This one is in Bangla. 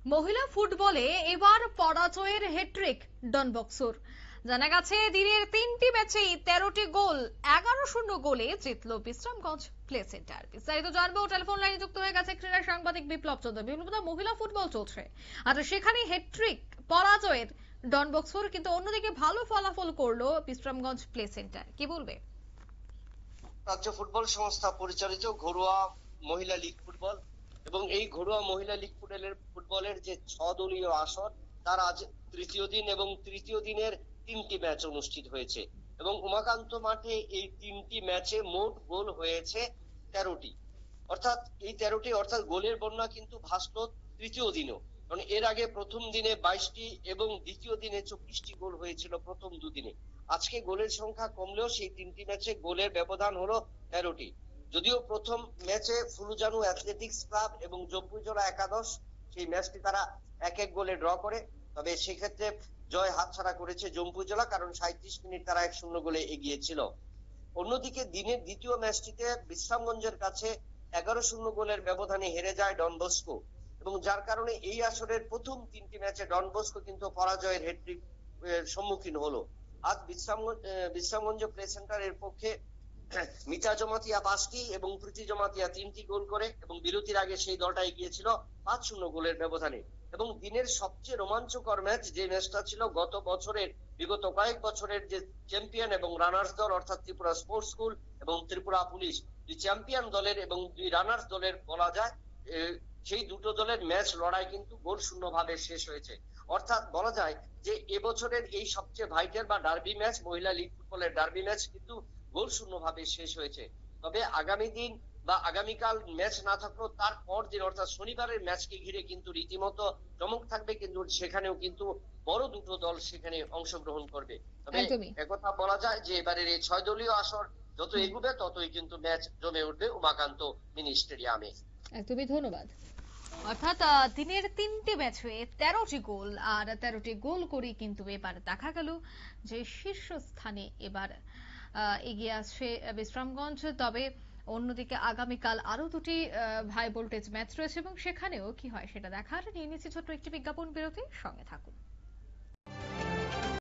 মহিলা ফুটবলে এবার পরাজয়ের হ্যাট্রিক ডন বক্সর। জানা গেছে দিনের 3টি ম্যাচেই 13টি গোল 11-0 গোলে জিতল বিশ্রামগঞ্জ প্লে সেন্টার। বিস্তারিত জানবো, টেলিফোন লাইনে যুক্ত হয়ে গেছে ক্রীড়া সাংবাদিক বিপ্লব চন্দ্র। বিপ্লব, মহিলা ফুটবল চলছে আর সেখানে হ্যাট্রিক পরাজয়ের ডন বক্সর, কিন্তু অন্যদিকে ভালো ফলাফল করলো বিশ্রামগঞ্জ প্লে সেন্টার, কি বলবে? রাজ্য ফুটবল সংস্থা পরিচালিত ঘরোয়া মহিলা লীগ ফুটবল এবং এই ঘরোয়া মহিলা লীগ ফুটবলের যে 6 দলীয় আসর, তার আজ তৃতীয় দিন এবং তৃতীয় দিনের 3টি ম্যাচ অনুষ্ঠিত হয়েছে এবং উমাকান্ত মাঠে এই 3টি ম্যাচে মোট গোল হয়েছে 13টি। অর্থাৎ এই 13টি অর্থাৎ গোলের বন্যা কিন্তু ভাসলো তৃতীয় দিনেও, কারণ এর আগে প্রথম দিনে 22টি এবং দ্বিতীয় দিনে 24টি গোল হয়েছিল প্রথম দুদিনে। আজকে গোলের সংখ্যা কমলেও সেই 3টি ম্যাচে গোলের ব্যবধান হলো 13টি। যদিও প্রথম ম্যাচে ফুলুজানু অ্যাথলেটিক্স ক্লাব এবং জম্পুজলা একাদশ সেই ম্যাচটি তারা 1-1 গোলে ড্র করে, তবে সেক্ষেত্রে জয় হাতছাড়া করেছে জম্পুজলা, কারণ 37 মিনিট তারা 1-0 গোলে এগিয়ে ছিল। অন্যদিকে দিনের দ্বিতীয় ম্যাচটিতে বিশ্রামগঞ্জের কাছে 11-0 গোলের ব্যবধানে হেরে যায় ডন বস্কো এবং যার কারণে এই আসরের প্রথম 3টি ম্যাচে ডন বস্কো কিন্তু পরাজয়ের হ্যাট্রিক সম্মুখীন হলো। আজ বিশ্রামগঞ্জ প্লে সেন্টারের পক্ষে মিতা জমাতিয়া 5টি এবং প্রীতি জমাতিয়া 3টি গোল করে এবং বিরতির আগে সেই দলটা এগিয়েছিল 5-0 গোলের ব্যবধানে। এবং দিনের সবচেয়ে রোমাঞ্চকর ম্যাচ যে ম্যাচটা ছিল গত বছরের বিগত কয়েক বছরের যে চ্যাম্পিয়ন এবং রানার্স দল অর্থাৎ ত্রিপুরা স্পোর্টস স্কুল এবং ত্রিপুরা পুলিশ, দুই চ্যাম্পিয়ন দলের এবং দুই রানার্স দলের বলা যায় সেই দুটো দলের ম্যাচ লড়াই কিন্তু গোল শূন্য ভাবে শেষ হয়েছে। অর্থাৎ বলা যায় যে এবছরের এই সবচেয়ে ভাইটাল বা ডার্বি ম্যাচ, মহিলা লীগ ফুটবলের ডার্বি ম্যাচ কিন্তু গোল শূন্য ভাবে শেষ হয়েছে। তবে আগামী দিন বা আগামীকাল ম্যাচ না থাকলেও তার পর দিন অর্থাৎ শনিবারের ম্যাচকে ঘিরে কিন্তু রীতিমতো চমক থাকবে, কিন্তু সেখানেও কিন্তু বড় দুটো দল সেখানে অংশগ্রহণ করবে। তবে একথা বলা যায় যে এবারের এই 6 দলীয় আসর যত এগোবে ততই কিন্তু ম্যাচ জমে উঠবে উমাকান্ত মিনি স্টেডিয়ামে। একদমই, ধন্যবাদ। অর্থাৎ দিনের 3টি ম্যাচে 13টি গোল আর 13টি গোল করে কিন্তু এবার দেখা গেল যে শীর্ষস্থানে এবার এগিয়ে আসছে বিশ্রামগঞ্জ। তবে অন্যদিকে আগামীকাল আরো দুটি হাই ভোল্টেজ ম্যাচ রয়েছে এবং সেখানেও কি হয় সেটা দেখার। নিয়ে নিচ্ছি ছোট্ট একটি বিজ্ঞাপন বিরতি, সঙ্গে থাকুন।